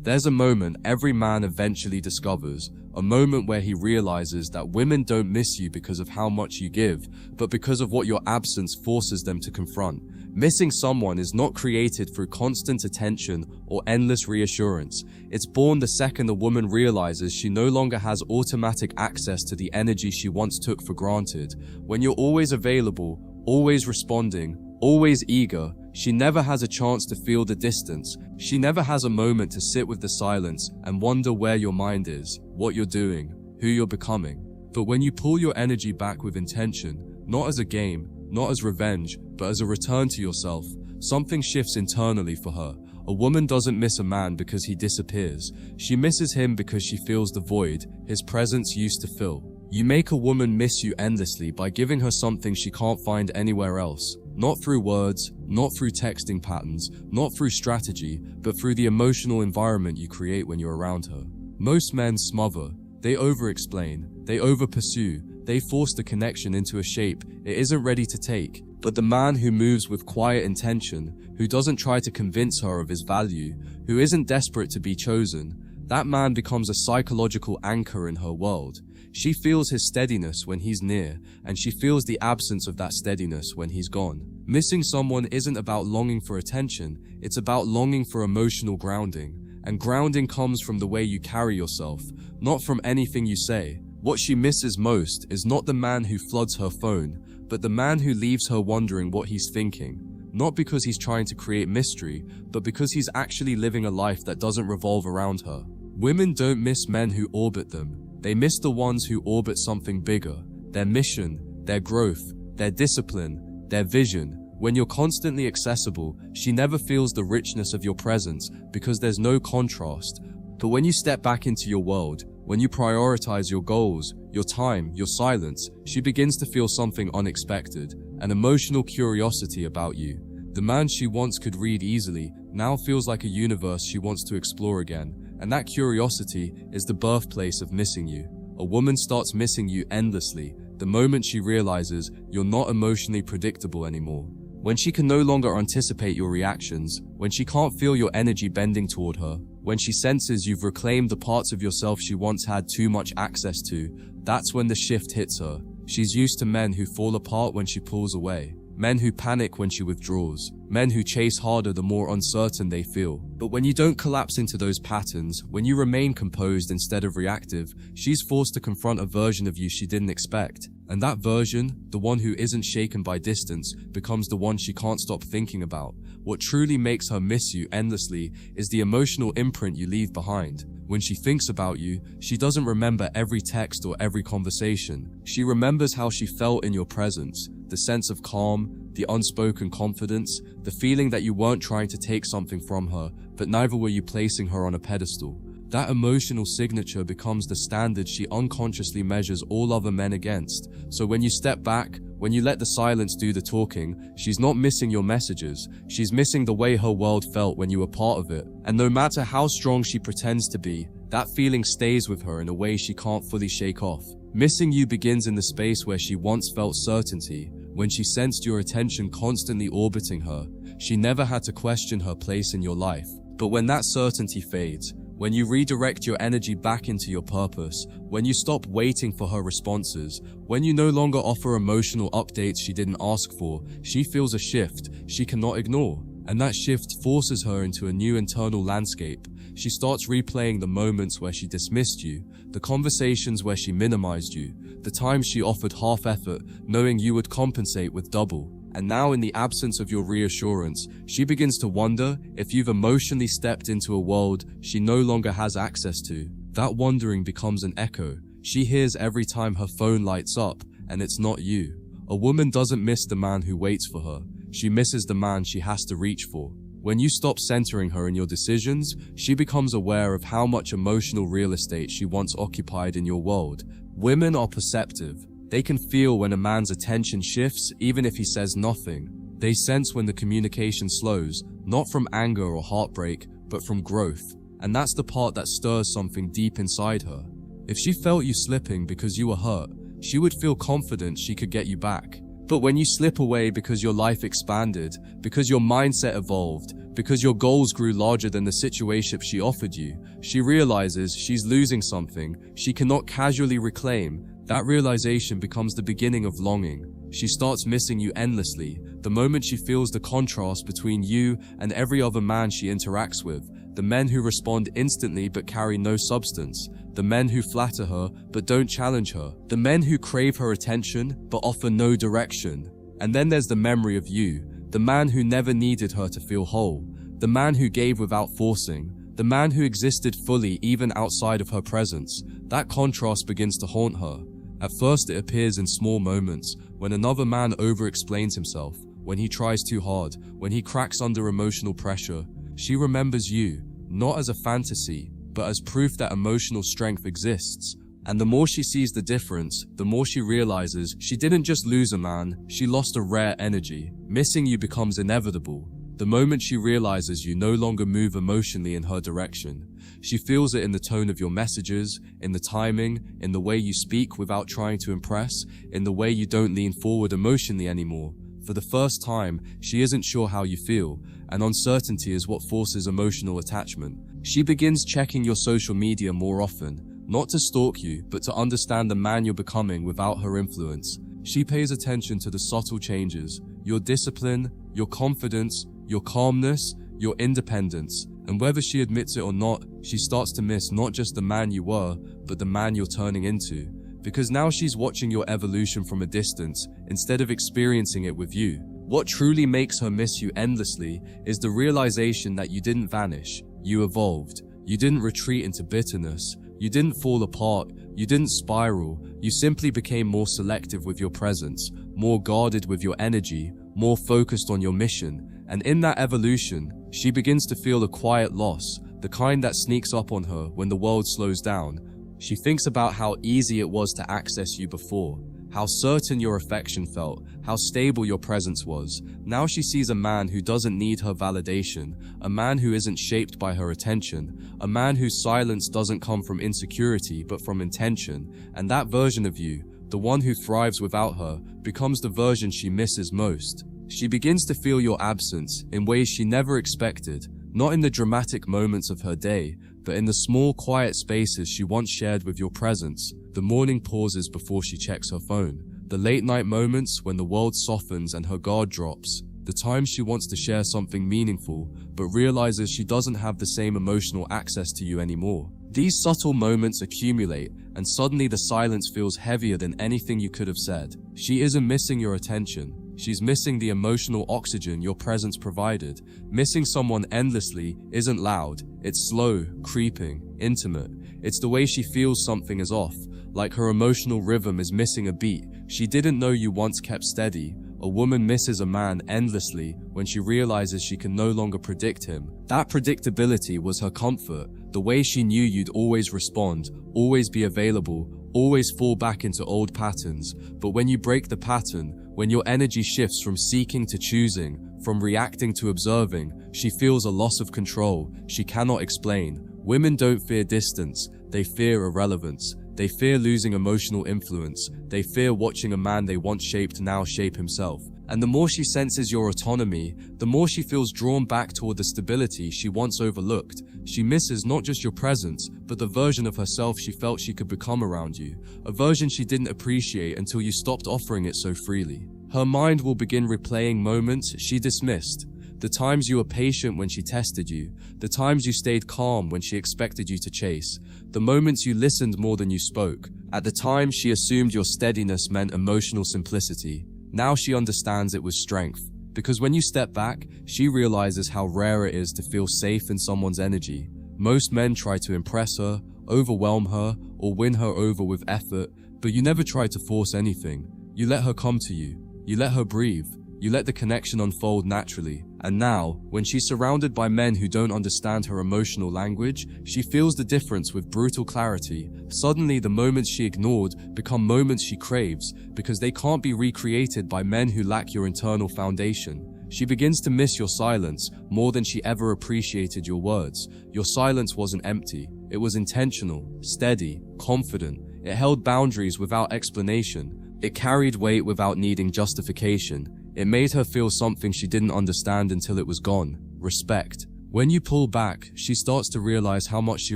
There's a moment every man eventually discovers, a moment where he realizes that women don't miss you because of how much you give, but because of what your absence forces them to confront. Missing someone is not created through constant attention or endless reassurance. It's born the second a woman realizes she no longer has automatic access to the energy she once took for granted. When you're always available, always responding, always eager, she never has a chance to feel the distance. She never has a moment to sit with the silence and wonder where your mind is, what you're doing, who you're becoming. But when you pull your energy back with intention, not as a game, not as revenge, but as a return to yourself, something shifts internally for her. A woman doesn't miss a man because he disappears. She misses him because she feels the void his presence used to fill. You make a woman miss you endlessly by giving her something she can't find anywhere else. Not through words, not through texting patterns, not through strategy, but through the emotional environment you create when you're around her. Most men smother. They over-explain. They over-pursue. They force the connection into a shape it isn't ready to take. But the man who moves with quiet intention, who doesn't try to convince her of his value, who isn't desperate to be chosen, that man becomes a psychological anchor in her world. She feels his steadiness when he's near, and she feels the absence of that steadiness when he's gone. Missing someone isn't about longing for attention, it's about longing for emotional grounding. And grounding comes from the way you carry yourself, not from anything you say. What she misses most is not the man who floods her phone, but the man who leaves her wondering what he's thinking. Not because he's trying to create mystery, but because he's actually living a life that doesn't revolve around her. Women don't miss men who orbit them. They miss the ones who orbit something bigger. Their mission, their growth, their discipline, their vision. When you're constantly accessible, she never feels the richness of your presence because there's no contrast. But when you step back into your world, when you prioritize your goals, your time, your silence, she begins to feel something unexpected, an emotional curiosity about you. The man she once could read easily now feels like a universe she wants to explore again, and that curiosity is the birthplace of missing you. A woman starts missing you endlessly the moment she realizes you're not emotionally predictable anymore. When she can no longer anticipate your reactions, when she can't feel your energy bending toward her, when she senses you've reclaimed the parts of yourself she once had too much access to, that's when the shift hits her. She's used to men who fall apart when she pulls away, men who panic when she withdraws, men who chase harder the more uncertain they feel. But when you don't collapse into those patterns, when you remain composed instead of reactive, she's forced to confront a version of you she didn't expect. And that version, the one who isn't shaken by distance, becomes the one she can't stop thinking about. What truly makes her miss you endlessly is the emotional imprint you leave behind. When she thinks about you, she doesn't remember every text or every conversation. She remembers how she felt in your presence, the sense of calm, the unspoken confidence, the feeling that you weren't trying to take something from her, but neither were you placing her on a pedestal. That emotional signature becomes the standard she unconsciously measures all other men against. So when you step back, when you let the silence do the talking, she's not missing your messages. She's missing the way her world felt when you were part of it. And no matter how strong she pretends to be, that feeling stays with her in a way she can't fully shake off. Missing you begins in the space where she once felt certainty. When she sensed your attention constantly orbiting her, she never had to question her place in your life. But when that certainty fades, when you redirect your energy back into your purpose, when you stop waiting for her responses, when you no longer offer emotional updates she didn't ask for, she feels a shift she cannot ignore. And that shift forces her into a new internal landscape. She starts replaying the moments where she dismissed you, the conversations where she minimized you, the times she offered half effort, knowing you would compensate with double. And now, in the absence of your reassurance, she begins to wonder if you've emotionally stepped into a world she no longer has access to. That wondering becomes an echo she hears every time her phone lights up, and it's not you. A woman doesn't miss the man who waits for her. She misses the man she has to reach for. When you stop centering her in your decisions, she becomes aware of how much emotional real estate she once occupied in your world. Women are perceptive. They can feel when a man's attention shifts, even if he says nothing. They sense when the communication slows, not from anger or heartbreak, but from growth. And that's the part that stirs something deep inside her. If she felt you slipping because you were hurt, she would feel confident she could get you back. But when you slip away because your life expanded, because your mindset evolved, Because your goals grew larger than the situation she offered you, she realizes she's losing something she cannot casually reclaim. That realization becomes the beginning of longing. She starts missing you endlessly, the moment she feels the contrast between you and every other man she interacts with. The men who respond instantly but carry no substance. The men who flatter her but don't challenge her. The men who crave her attention but offer no direction. And then there's the memory of you, the man who never needed her to feel whole. The man who gave without forcing. The man who existed fully even outside of her presence. That contrast begins to haunt her. At first it appears in small moments, when another man over-explains himself, when he tries too hard, when he cracks under emotional pressure. She remembers you, not as a fantasy, but as proof that emotional strength exists. And the more she sees the difference, the more she realizes she didn't just lose a man, she lost a rare energy. Missing you becomes inevitable. The moment she realizes you no longer move emotionally in her direction. She feels it in the tone of your messages, in the timing, in the way you speak without trying to impress, in the way you don't lean forward emotionally anymore. For the first time, she isn't sure how you feel, and uncertainty is what forces emotional attachment. She begins checking your social media more often, not to stalk you, but to understand the man you're becoming without her influence. She pays attention to the subtle changes, your discipline, your confidence, your calmness, your independence. And whether she admits it or not, she starts to miss not just the man you were, but the man you're turning into. Because now she's watching your evolution from a distance, instead of experiencing it with you. What truly makes her miss you endlessly is the realization that you didn't vanish, you evolved. You didn't retreat into bitterness, you didn't fall apart, you didn't spiral, you simply became more selective with your presence, more guarded with your energy, more focused on your mission. And in that evolution, she begins to feel a quiet loss, the kind that sneaks up on her when the world slows down. She thinks about how easy it was to access you before, how certain your affection felt, how stable your presence was. Now she sees a man who doesn't need her validation, a man who isn't shaped by her attention, a man whose silence doesn't come from insecurity but from intention. And that version of you, the one who thrives without her, becomes the version she misses most. She begins to feel your absence in ways she never expected, not in the dramatic moments of her day, but in the small, quiet spaces she once shared with your presence. The morning pauses before she checks her phone, the late-night moments when the world softens and her guard drops, the times she wants to share something meaningful, but realizes she doesn't have the same emotional access to you anymore. These subtle moments accumulate, and suddenly the silence feels heavier than anything you could have said. She isn't missing your attention. She's missing the emotional oxygen your presence provided. Missing someone endlessly isn't loud. It's slow, creeping, intimate. It's the way she feels something is off, like her emotional rhythm is missing a beat she didn't know you once kept steady. A woman misses a man endlessly when she realizes she can no longer predict him. That predictability was her comfort, the way she knew you'd always respond, always be available, always fall back into old patterns. But when you break the pattern, when your energy shifts from seeking to choosing, from reacting to observing, she feels a loss of control she cannot explain. Women don't fear distance, they fear irrelevance. They fear losing emotional influence. They fear watching a man they once shaped now shape himself. And the more she senses your autonomy, the more she feels drawn back toward the stability she once overlooked. She misses not just your presence, but the version of herself she felt she could become around you. A version she didn't appreciate until you stopped offering it so freely. Her mind will begin replaying moments she dismissed. The times you were patient when she tested you, the times you stayed calm when she expected you to chase, the moments you listened more than you spoke. At the time, she assumed your steadiness meant emotional simplicity. Now she understands it was strength, because when you step back, she realizes how rare it is to feel safe in someone's energy. Most men try to impress her, overwhelm her, or win her over with effort, but you never try to force anything. You let her come to you. You let her breathe. You let the connection unfold naturally. And now, when she's surrounded by men who don't understand her emotional language, she feels the difference with brutal clarity. Suddenly, the moments she ignored become moments she craves, because they can't be recreated by men who lack your internal foundation. She begins to miss your silence more than she ever appreciated your words. Your silence wasn't empty. It was intentional, steady, confident. It held boundaries without explanation. It carried weight without needing justification. It made her feel something she didn't understand until it was gone. respect. When you pull back, she starts to realize how much she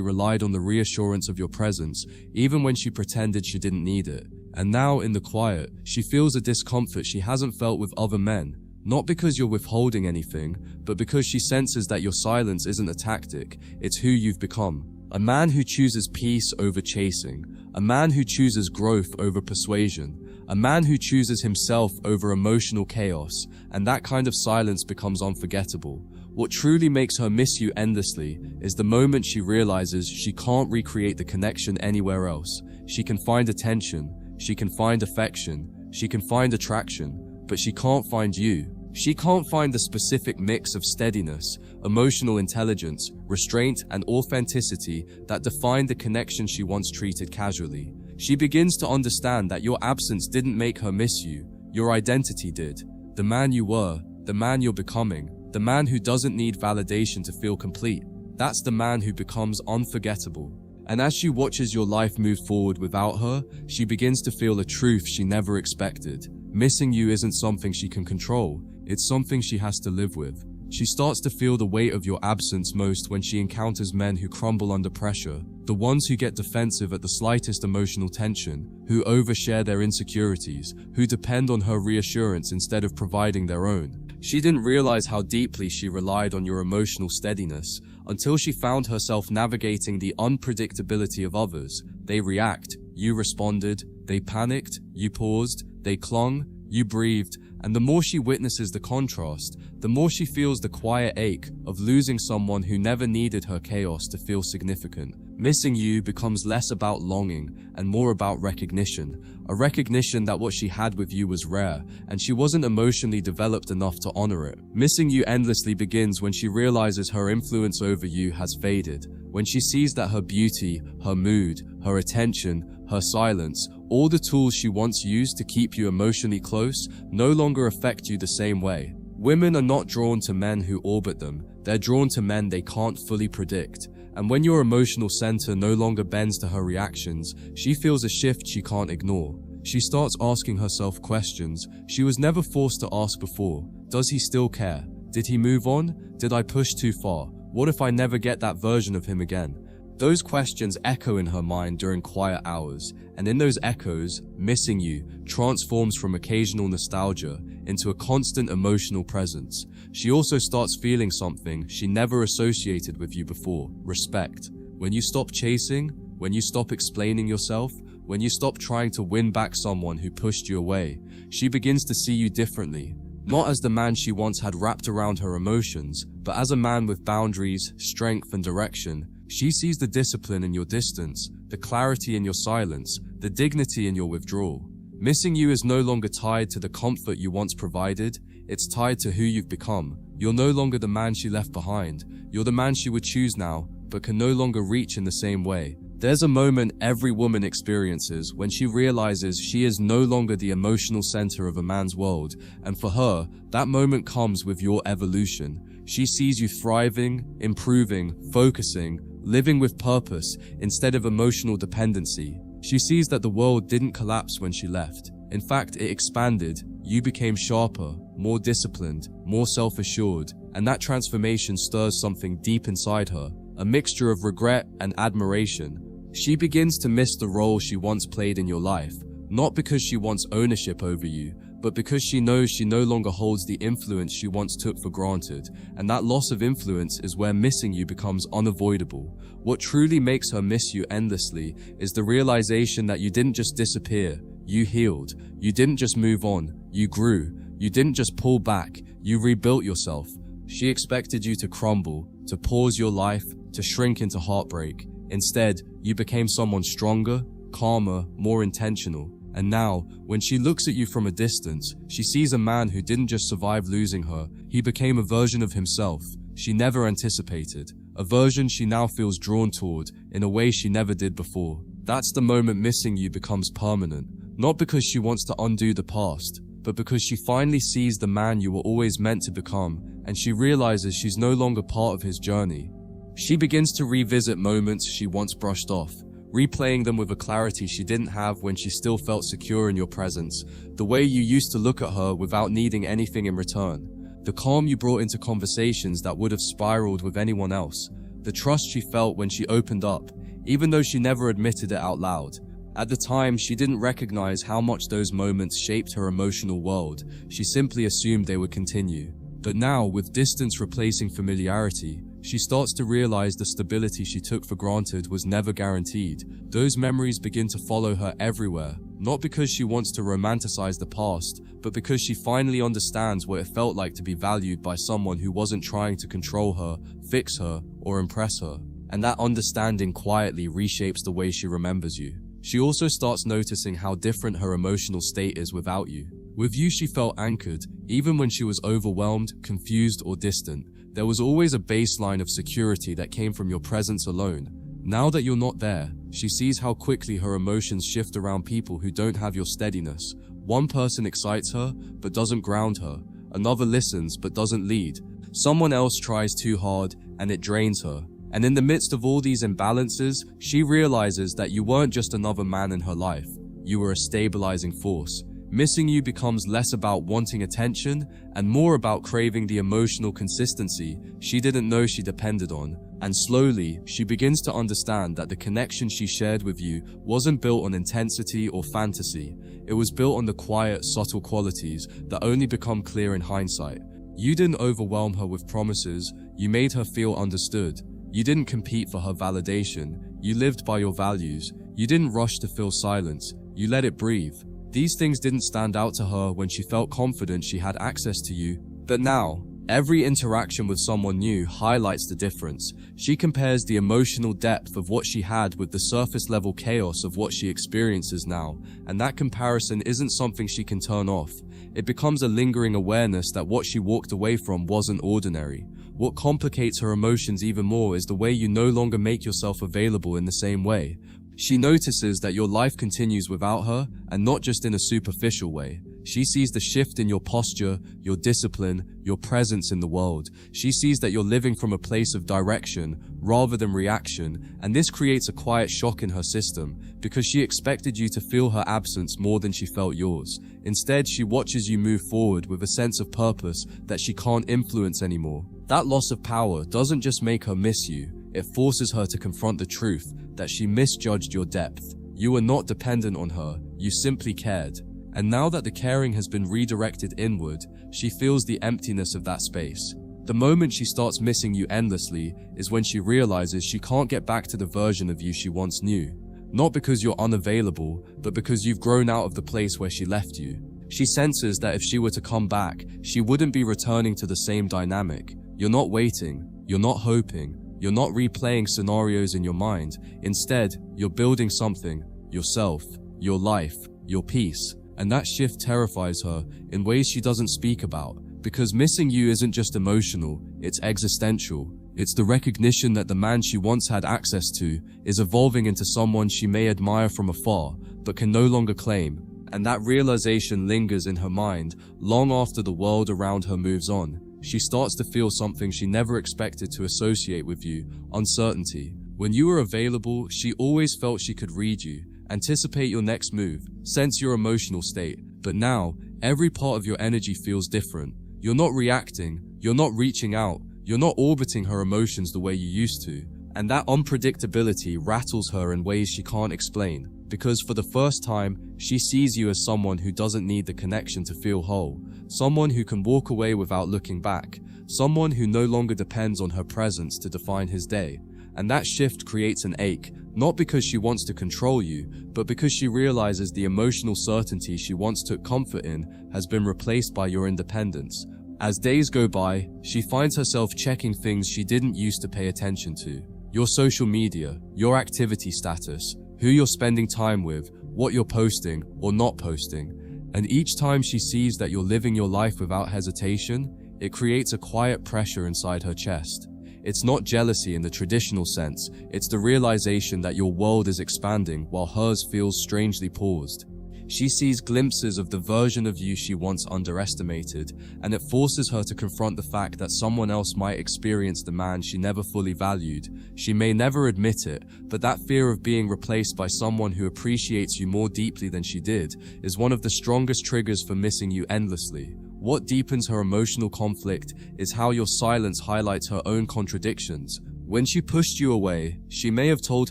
relied on the reassurance of your presence, even when she pretended she didn't need it. And now, in the quiet, she feels a discomfort she hasn't felt with other men. Not because you're withholding anything, but because she senses that your silence isn't a tactic, it's who you've become. A man who chooses peace over chasing. A man who chooses growth over persuasion. A man who chooses himself over emotional chaos. And that kind of silence becomes unforgettable. What truly makes her miss you endlessly is the moment she realizes she can't recreate the connection anywhere else. She can find attention, she can find affection, she can find attraction, but she can't find you. She can't find the specific mix of steadiness, emotional intelligence, restraint, and authenticity that defined the connection she once treated casually. She begins to understand that your absence didn't make her miss you, your identity did. The man you were, the man you're becoming, the man who doesn't need validation to feel complete. That's the man who becomes unforgettable. And as she watches your life move forward without her, she begins to feel a truth she never expected. Missing you isn't something she can control, it's something she has to live with. She starts to feel the weight of your absence most when she encounters men who crumble under pressure, the ones who get defensive at the slightest emotional tension, who overshare their insecurities, who depend on her reassurance instead of providing their own. She didn't realize how deeply she relied on your emotional steadiness until she found herself navigating the unpredictability of others. They react, you responded, they panicked, you paused, they clung, you breathed, and the more she witnesses the contrast, the more she feels the quiet ache of losing someone who never needed her chaos to feel significant. Missing you becomes less about longing and more about recognition, a recognition that what she had with you was rare, and she wasn't emotionally developed enough to honor it. Missing you endlessly begins when she realizes her influence over you has faded, when she sees that her beauty, her mood, her attention, her silence, all the tools she once used to keep you emotionally close, no longer affect you the same way. Women are not drawn to men who orbit them, they're drawn to men they can't fully predict. And when your emotional center no longer bends to her reactions, she feels a shift she can't ignore. She starts asking herself questions she was never forced to ask before. Does he still care? Did he move on? Did I push too far? What if I never get that version of him again? Those questions echo in her mind during quiet hours, and in those echoes, missing you transforms from occasional nostalgia into a constant emotional presence. She also starts feeling something she never associated with you before: respect. When you stop chasing, when you stop explaining yourself, when you stop trying to win back someone who pushed you away, she begins to see you differently. Not as the man she once had wrapped around her emotions, but as a man with boundaries, strength, and direction. She sees the discipline in your distance, the clarity in your silence, the dignity in your withdrawal. Missing you is no longer tied to the comfort you once provided, it's tied to who you've become. You're no longer the man she left behind, you're the man she would choose now, but can no longer reach in the same way. There's a moment every woman experiences when she realizes she is no longer the emotional center of a man's world, and for her, that moment comes with your evolution. She sees you thriving, improving, focusing, living with purpose instead of emotional dependency. She sees that the world didn't collapse when she left. In fact, it expanded. You became sharper, more disciplined, more self-assured, and that transformation stirs something deep inside her, a mixture of regret and admiration. She begins to miss the role she once played in your life, not because she wants ownership over you, but because she knows she no longer holds the influence she once took for granted, and that loss of influence is where missing you becomes unavoidable. What truly makes her miss you endlessly is the realization that you didn't just disappear, you healed. You didn't just move on, you grew. You didn't just pull back, you rebuilt yourself. She expected you to crumble, to pause your life, to shrink into heartbreak. Instead, you became someone stronger, calmer, more intentional. And now, when she looks at you from a distance, she sees a man who didn't just survive losing her, he became a version of himself she never anticipated, a version she now feels drawn toward in a way she never did before. That's the moment missing you becomes permanent, not because she wants to undo the past, but because she finally sees the man you were always meant to become, and she realizes she's no longer part of his journey. She begins to revisit moments she once brushed off, replaying them with a clarity she didn't have when she still felt secure in your presence, the way you used to look at her without needing anything in return. the calm you brought into conversations that would have spiraled with anyone else, the trust she felt when she opened up, even though she never admitted it out loud. At the time, she didn't recognize how much those moments shaped her emotional world. She simply assumed they would continue. But now, with distance replacing familiarity, she starts to realize the stability she took for granted was never guaranteed. Those memories begin to follow her everywhere, not because she wants to romanticize the past, but because she finally understands what it felt like to be valued by someone who wasn't trying to control her, fix her, or impress her. And that understanding quietly reshapes the way she remembers you. She also starts noticing how different her emotional state is without you. With you, she felt anchored, even when she was overwhelmed, confused, or distant. There was always a baseline of security that came from your presence alone. Now that you're not there, she sees how quickly her emotions shift around people who don't have your steadiness. One person excites her, but doesn't ground her. Another listens, but doesn't lead. Someone else tries too hard, and it drains her. And in the midst of all these imbalances, she realizes that you weren't just another man in her life. You were a stabilizing force. Missing you becomes less about wanting attention and more about craving the emotional consistency she didn't know she depended on. And slowly, she begins to understand that the connection she shared with you wasn't built on intensity or fantasy. It was built on the quiet, subtle qualities that only become clear in hindsight. You didn't overwhelm her with promises. You made her feel understood. You didn't compete for her validation. You lived by your values. You didn't rush to fill silence. You let it breathe. These things didn't stand out to her when she felt confident she had access to you. But now, every interaction with someone new highlights the difference. She compares the emotional depth of what she had with the surface-level chaos of what she experiences now, and that comparison isn't something she can turn off. It becomes a lingering awareness that what she walked away from wasn't ordinary. What complicates her emotions even more is the way you no longer make yourself available in the same way. She notices that your life continues without her, and not just in a superficial way. She sees the shift in your posture, your discipline, your presence in the world. She sees that you're living from a place of direction rather than reaction, and this creates a quiet shock in her system, because she expected you to feel her absence more than she felt yours. Instead, she watches you move forward with a sense of purpose that she can't influence anymore. That loss of power doesn't just make her miss you, it forces her to confront the truth that she misjudged your depth. You were not dependent on her, you simply cared. And now that the caring has been redirected inward, she feels the emptiness of that space. The moment she starts missing you endlessly is when she realizes she can't get back to the version of you she once knew. Not because you're unavailable, but because you've grown out of the place where she left you. She senses that if she were to come back, she wouldn't be returning to the same dynamic. You're not waiting, you're not hoping, you're not replaying scenarios in your mind. Instead, you're building something, yourself, your life, your peace. And that shift terrifies her in ways she doesn't speak about, because missing you isn't just emotional, it's existential. It's the recognition that the man she once had access to is evolving into someone she may admire from afar, but can no longer claim. And that realization lingers in her mind long after the world around her moves on. She starts to feel something she never expected to associate with you: uncertainty. When you were available, she always felt she could read you, anticipate your next move, sense your emotional state. But now, every part of your energy feels different. You're not reacting, you're not reaching out, you're not orbiting her emotions the way you used to. And that unpredictability rattles her in ways she can't explain. Because for the first time, she sees you as someone who doesn't need the connection to feel whole. Someone who can walk away without looking back. Someone who no longer depends on her presence to define his day. And that shift creates an ache, not because she wants to control you, but because she realizes the emotional certainty she once took comfort in has been replaced by your independence. As days go by, she finds herself checking things she didn't used to pay attention to. Your social media, your activity status, who you're spending time with, what you're posting or not posting. And each time she sees that you're living your life without hesitation, it creates a quiet pressure inside her chest. It's not jealousy in the traditional sense, it's the realization that your world is expanding while hers feels strangely paused. She sees glimpses of the version of you she once underestimated, and it forces her to confront the fact that someone else might experience the man she never fully valued. She may never admit it, but that fear of being replaced by someone who appreciates you more deeply than she did is one of the strongest triggers for missing you endlessly. What deepens her emotional conflict is how your silence highlights her own contradictions. When she pushed you away, she may have told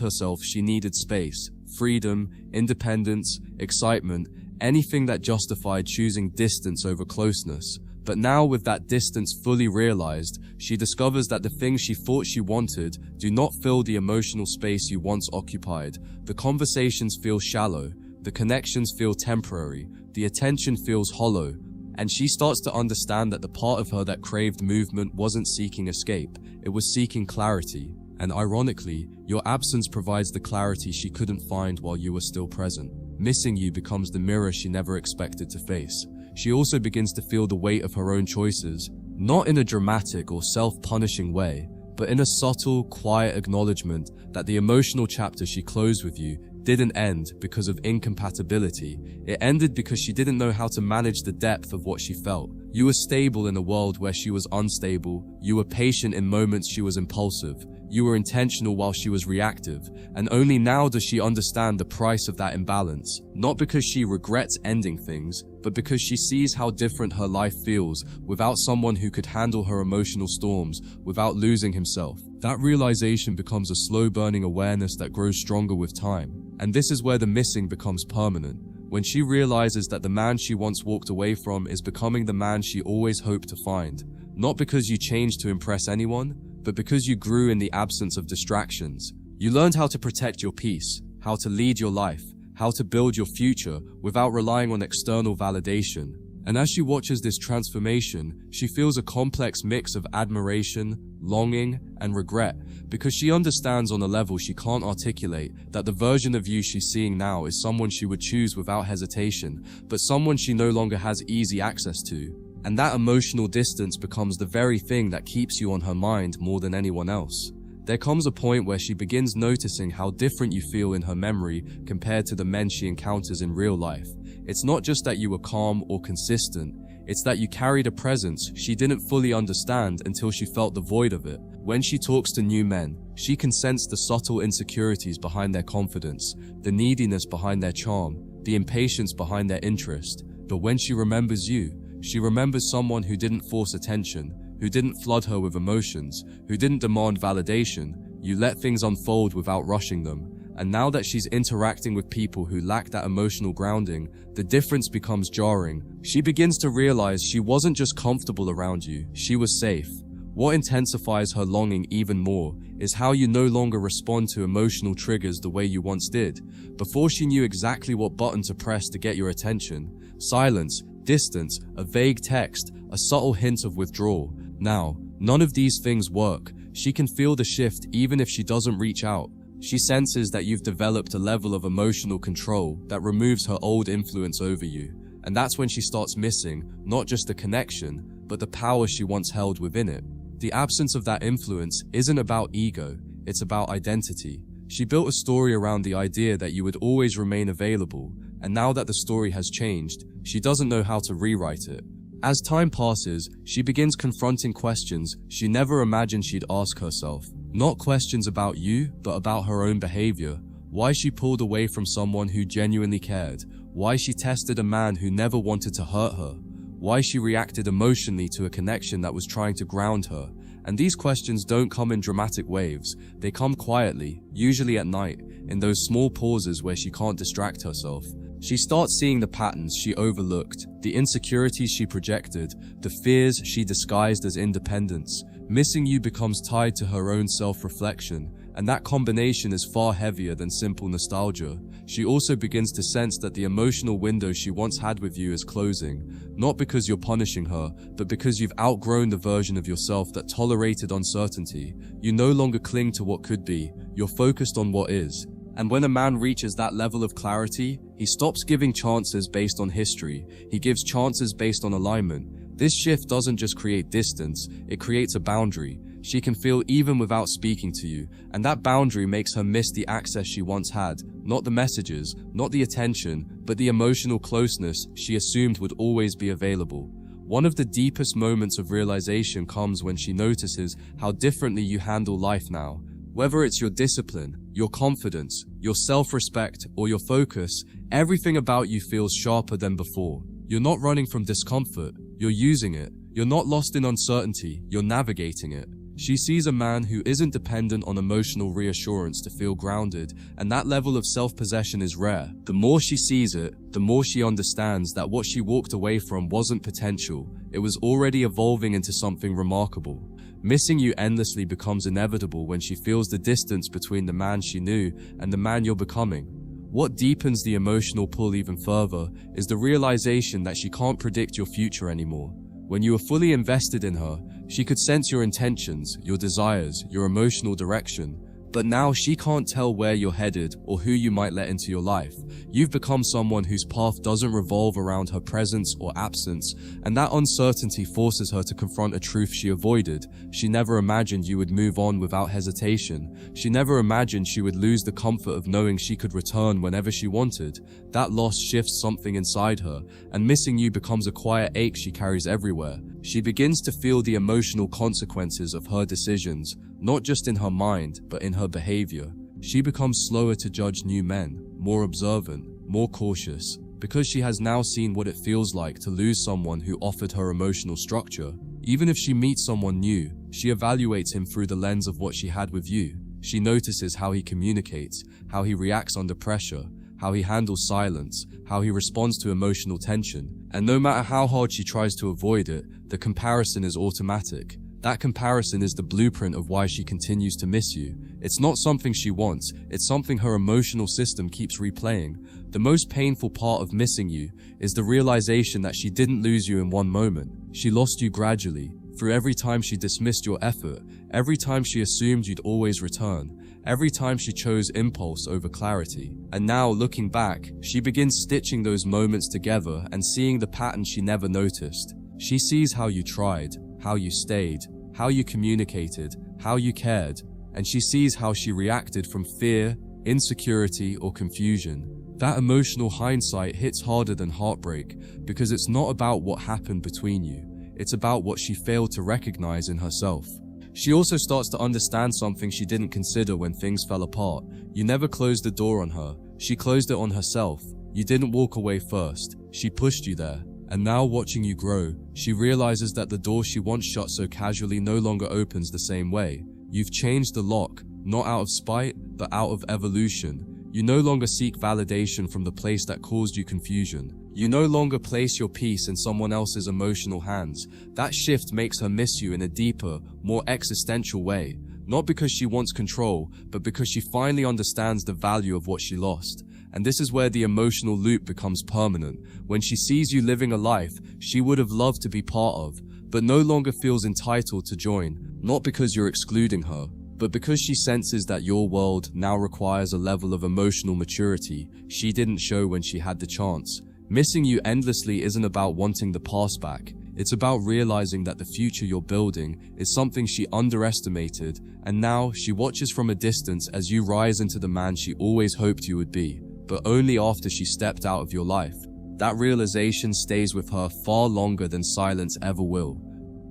herself she needed space, freedom, independence, excitement, anything that justified choosing distance over closeness. But now, with that distance fully realized, she discovers that the things she thought she wanted do not fill the emotional space you once occupied. The conversations feel shallow, the connections feel temporary, the attention feels hollow, and she starts to understand that the part of her that craved movement wasn't seeking escape, it was seeking clarity. And ironically, your absence provides the clarity she couldn't find while you were still present. Missing you becomes the mirror she never expected to face. She also begins to feel the weight of her own choices, not in a dramatic or self-punishing way, but in a subtle, quiet acknowledgement that the emotional chapter she closed with you didn't end because of incompatibility. It ended because she didn't know how to manage the depth of what she felt. You were stable in a world where she was unstable. You were patient in moments she was impulsive. You were intentional while she was reactive, and only now does she understand the price of that imbalance. Not because she regrets ending things, but because she sees how different her life feels without someone who could handle her emotional storms without losing himself. That realization becomes a slow-burning awareness that grows stronger with time. And this is where the missing becomes permanent. When she realizes that the man she once walked away from is becoming the man she always hoped to find. Not because you changed to impress anyone, but because you grew in the absence of distractions. You learned how to protect your peace, how to lead your life, how to build your future without relying on external validation. And as she watches this transformation, she feels a complex mix of admiration, longing, and regret, because she understands on a level she can't articulate that the version of you she's seeing now is someone she would choose without hesitation, but someone she no longer has easy access to. And that emotional distance becomes the very thing that keeps you on her mind more than anyone else. There comes a point where she begins noticing how different you feel in her memory compared to the men she encounters in real life. It's not just that you were calm or consistent, it's that you carried a presence she didn't fully understand until she felt the void of it. When she talks to new men, she can sense the subtle insecurities behind their confidence, the neediness behind their charm, the impatience behind their interest. But when she remembers you, she remembers someone who didn't force attention, who didn't flood her with emotions, who didn't demand validation. You let things unfold without rushing them. And now that she's interacting with people who lack that emotional grounding, the difference becomes jarring. She begins to realize she wasn't just comfortable around you, she was safe. What intensifies her longing even more is how you no longer respond to emotional triggers the way you once did. Before she knew exactly what button to press to get your attention. Silence, distance, a vague text, a subtle hint of withdrawal. Now, none of these things work. She can feel the shift even if she doesn't reach out. She senses that you've developed a level of emotional control that removes her old influence over you. And that's when she starts missing not just the connection, but the power she once held within it. The absence of that influence isn't about ego, it's about identity. She built a story around the idea that you would always remain available, and now that the story has changed, she doesn't know how to rewrite it. As time passes, she begins confronting questions she never imagined she'd ask herself. Not questions about you, but about her own behavior. Why she pulled away from someone who genuinely cared. Why she tested a man who never wanted to hurt her. Why she reacted emotionally to a connection that was trying to ground her. And these questions don't come in dramatic waves. They come quietly, usually at night, in those small pauses where she can't distract herself. She starts seeing the patterns she overlooked, the insecurities she projected, the fears she disguised as independence. Missing you becomes tied to her own self-reflection, and that combination is far heavier than simple nostalgia. She also begins to sense that the emotional window she once had with you is closing, not because you're punishing her, but because you've outgrown the version of yourself that tolerated uncertainty. You no longer cling to what could be, you're focused on what is. And when a man reaches that level of clarity, he stops giving chances based on history. He gives chances based on alignment. This shift doesn't just create distance, it creates a boundary. She can feel even without speaking to you, and that boundary makes her miss the access she once had. Not the messages, not the attention, but the emotional closeness she assumed would always be available. One of the deepest moments of realization comes when she notices how differently you handle life now. Whether it's your discipline, your confidence, your self-respect, or your focus, everything about you feels sharper than before. You're not running from discomfort, You're using it. You're not lost in uncertainty, you're navigating it. She sees a man who isn't dependent on emotional reassurance to feel grounded, and that level of self-possession is rare. The more she sees it, the more she understands that what she walked away from wasn't potential, it was already evolving into something remarkable. Missing you endlessly becomes inevitable when she feels the distance between the man she knew and the man you're becoming. What deepens the emotional pull even further is the realization that she can't predict your future anymore. When you are fully invested in her, she could sense your intentions, your desires, your emotional direction. But now she can't tell where you're headed or who you might let into your life. You've become someone whose path doesn't revolve around her presence or absence, and that uncertainty forces her to confront a truth she avoided. She never imagined you would move on without hesitation. She never imagined she would lose the comfort of knowing she could return whenever she wanted. That loss shifts something inside her, and missing you becomes a quiet ache she carries everywhere. She begins to feel the emotional consequences of her decisions, not just in her mind, but in her behavior. She becomes slower to judge new men, more observant, more cautious, because she has now seen what it feels like to lose someone who offered her emotional structure. Even if she meets someone new, she evaluates him through the lens of what she had with you. She notices how he communicates, how he reacts under pressure, how he handles silence, how he responds to emotional tension. And no matter how hard she tries to avoid it, the comparison is automatic. That comparison is the blueprint of why she continues to miss you. It's not something she wants, it's something her emotional system keeps replaying. The most painful part of missing you is the realization that she didn't lose you in one moment. She lost you gradually, through every time she dismissed your effort, every time she assumed you'd always return, every time she chose impulse over clarity. And now, looking back, she begins stitching those moments together and seeing the pattern she never noticed. She sees how you tried, how you stayed, how you communicated, how you cared, and she sees how she reacted from fear, insecurity, or confusion. That emotional hindsight hits harder than heartbreak because it's not about what happened between you, it's about what she failed to recognize in herself. She also starts to understand something she didn't consider when things fell apart. You never closed the door on her, she closed it on herself. You didn't walk away first, she pushed you there. And now, watching you grow, she realizes that the door she once shut so casually no longer opens the same way. You've changed the lock, not out of spite, but out of evolution. You no longer seek validation from the place that caused you confusion. You no longer place your peace in someone else's emotional hands. That shift makes her miss you in a deeper, more existential way. Not because she wants control, but because she finally understands the value of what she lost. And this is where the emotional loop becomes permanent. When she sees you living a life she would have loved to be part of, but no longer feels entitled to join, not because you're excluding her, but because she senses that your world now requires a level of emotional maturity she didn't show when she had the chance. Missing you endlessly isn't about wanting the past back. It's about realizing that the future you're building is something she underestimated, and now she watches from a distance as you rise into the man she always hoped you would be, but only after she stepped out of your life. That realization stays with her far longer than silence ever will.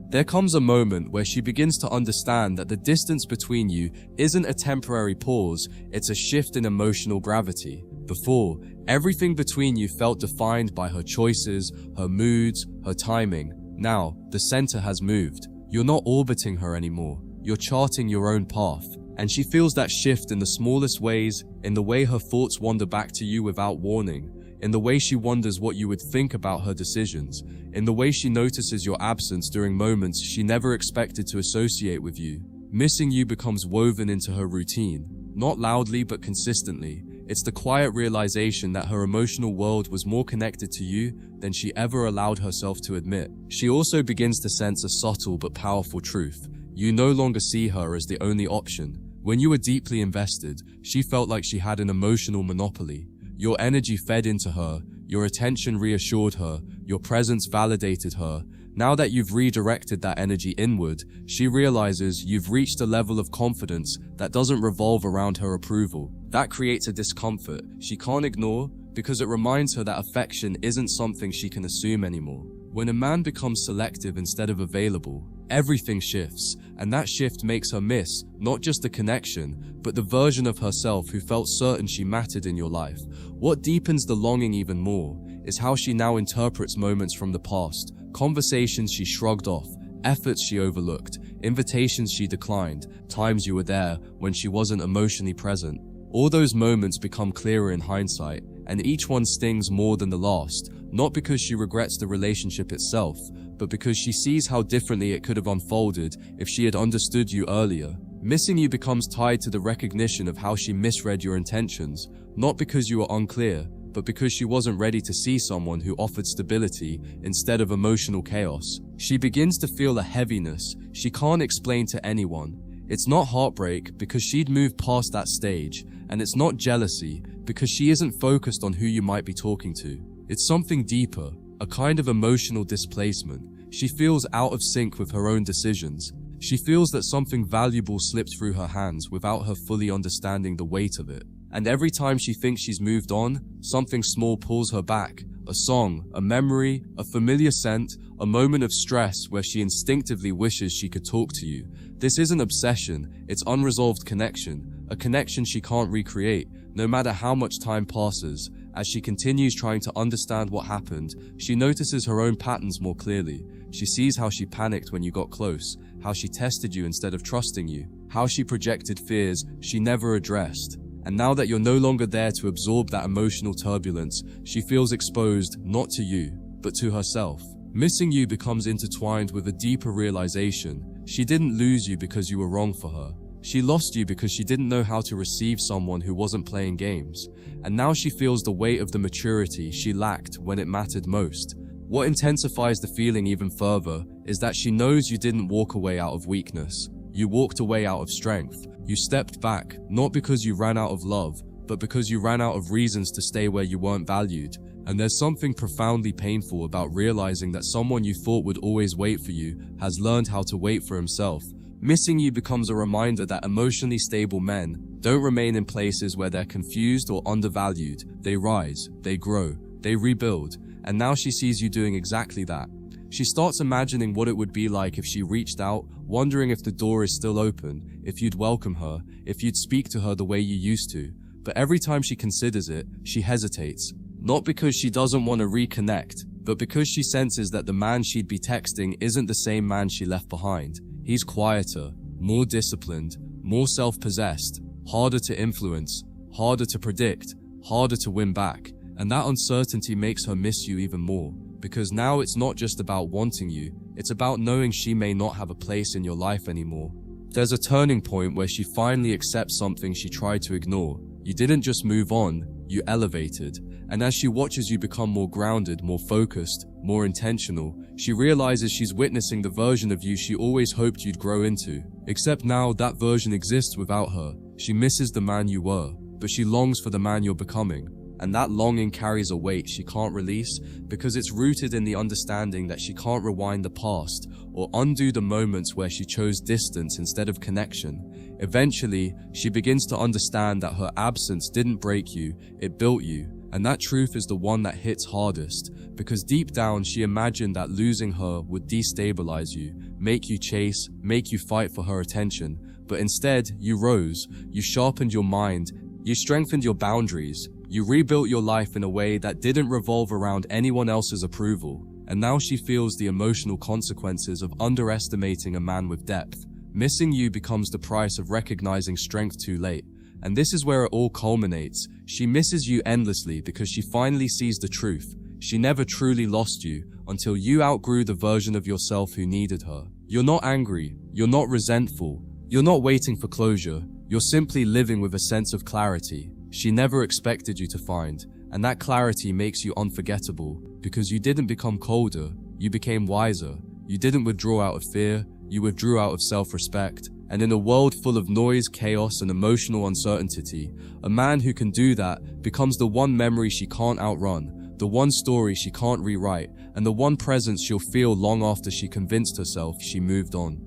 There comes a moment where she begins to understand that the distance between you isn't a temporary pause, it's a shift in emotional gravity. Before, everything between you felt defined by her choices, her moods, her timing. Now, the center has moved. You're not orbiting her anymore, you're charting your own path. And she feels that shift in the smallest ways, in the way her thoughts wander back to you without warning, in the way she wonders what you would think about her decisions, in the way she notices your absence during moments she never expected to associate with you. Missing you becomes woven into her routine, not loudly but consistently. It's the quiet realization that her emotional world was more connected to you than she ever allowed herself to admit. She also begins to sense a subtle but powerful truth. You no longer see her as the only option. When you were deeply invested, she felt like she had an emotional monopoly. Your energy fed into her, your attention reassured her, your presence validated her. Now that you've redirected that energy inward, she realizes you've reached a level of confidence that doesn't revolve around her approval. That creates a discomfort she can't ignore because it reminds her that affection isn't something she can assume anymore. When a man becomes selective instead of available, everything shifts, and that shift makes her miss not just the connection, but the version of herself who felt certain she mattered in your life. What deepens the longing even more is how she now interprets moments from the past. Conversations she shrugged off, efforts she overlooked, invitations she declined, times you were there when she wasn't emotionally present. All those moments become clearer in hindsight, and each one stings more than the last, not because she regrets the relationship itself, but because she sees how differently it could have unfolded if she had understood you earlier. Missing you becomes tied to the recognition of how she misread your intentions, not because you were unclear, but because she wasn't ready to see someone who offered stability instead of emotional chaos. She begins to feel a heaviness she can't explain to anyone. It's not heartbreak because she'd moved past that stage, and it's not jealousy because she isn't focused on who you might be talking to. It's something deeper, a kind of emotional displacement. She feels out of sync with her own decisions. She feels that something valuable slipped through her hands without her fully understanding the weight of it. And every time she thinks she's moved on, something small pulls her back. A song, a memory, a familiar scent, a moment of stress where she instinctively wishes she could talk to you. This isn't obsession, it's unresolved connection, a connection she can't recreate, no matter how much time passes. As she continues trying to understand what happened, she notices her own patterns more clearly. She sees how she panicked when you got close, how she tested you instead of trusting you, how she projected fears she never addressed. And now that you're no longer there to absorb that emotional turbulence, she feels exposed not to you, but to herself. Missing you becomes intertwined with a deeper realization. She didn't lose you because you were wrong for her. She lost you because she didn't know how to receive someone who wasn't playing games. And now she feels the weight of the maturity she lacked when it mattered most. What intensifies the feeling even further is that she knows you didn't walk away out of weakness. You walked away out of strength. You stepped back, not because you ran out of love, but because you ran out of reasons to stay where you weren't valued. And there's something profoundly painful about realizing that someone you thought would always wait for you has learned how to wait for himself. Missing you becomes a reminder that emotionally stable men don't remain in places where they're confused or undervalued. They rise, they grow, they rebuild. And now she sees you doing exactly that. She starts imagining what it would be like if she reached out, wondering if the door is still open, if you'd welcome her, if you'd speak to her the way you used to. But every time she considers it, she hesitates. Not because she doesn't want to reconnect, but because she senses that the man she'd be texting isn't the same man she left behind. He's quieter, more disciplined, more self-possessed, harder to influence, harder to predict, harder to win back. And that uncertainty makes her miss you even more. Because now it's not just about wanting you, it's about knowing she may not have a place in your life anymore. There's a turning point where she finally accepts something she tried to ignore. You didn't just move on, you elevated. And as she watches you become more grounded, more focused, more intentional, she realizes she's witnessing the version of you she always hoped you'd grow into. Except now that version exists without her. She misses the man you were, but she longs for the man you're becoming. And that longing carries a weight she can't release because it's rooted in the understanding that she can't rewind the past or undo the moments where she chose distance instead of connection. Eventually, she begins to understand that her absence didn't break you, it built you. And that truth is the one that hits hardest, because deep down she imagined that losing her would destabilize you, make you chase, make you fight for her attention. But instead, you rose, you sharpened your mind, you strengthened your boundaries, you rebuilt your life in a way that didn't revolve around anyone else's approval. And now she feels the emotional consequences of underestimating a man with depth. Missing you becomes the price of recognizing strength too late. And this is where it all culminates. She misses you endlessly because she finally sees the truth. She never truly lost you until you outgrew the version of yourself who needed her. You're not angry. You're not resentful. You're not waiting for closure. You're simply living with a sense of clarity she never expected you to find. And that clarity makes you unforgettable because you didn't become colder. You became wiser. You didn't withdraw out of fear. You withdrew out of self-respect. And in a world full of noise, chaos, and emotional uncertainty, a man who can do that becomes the one memory she can't outrun, the one story she can't rewrite, and the one presence she'll feel long after she convinced herself she moved on.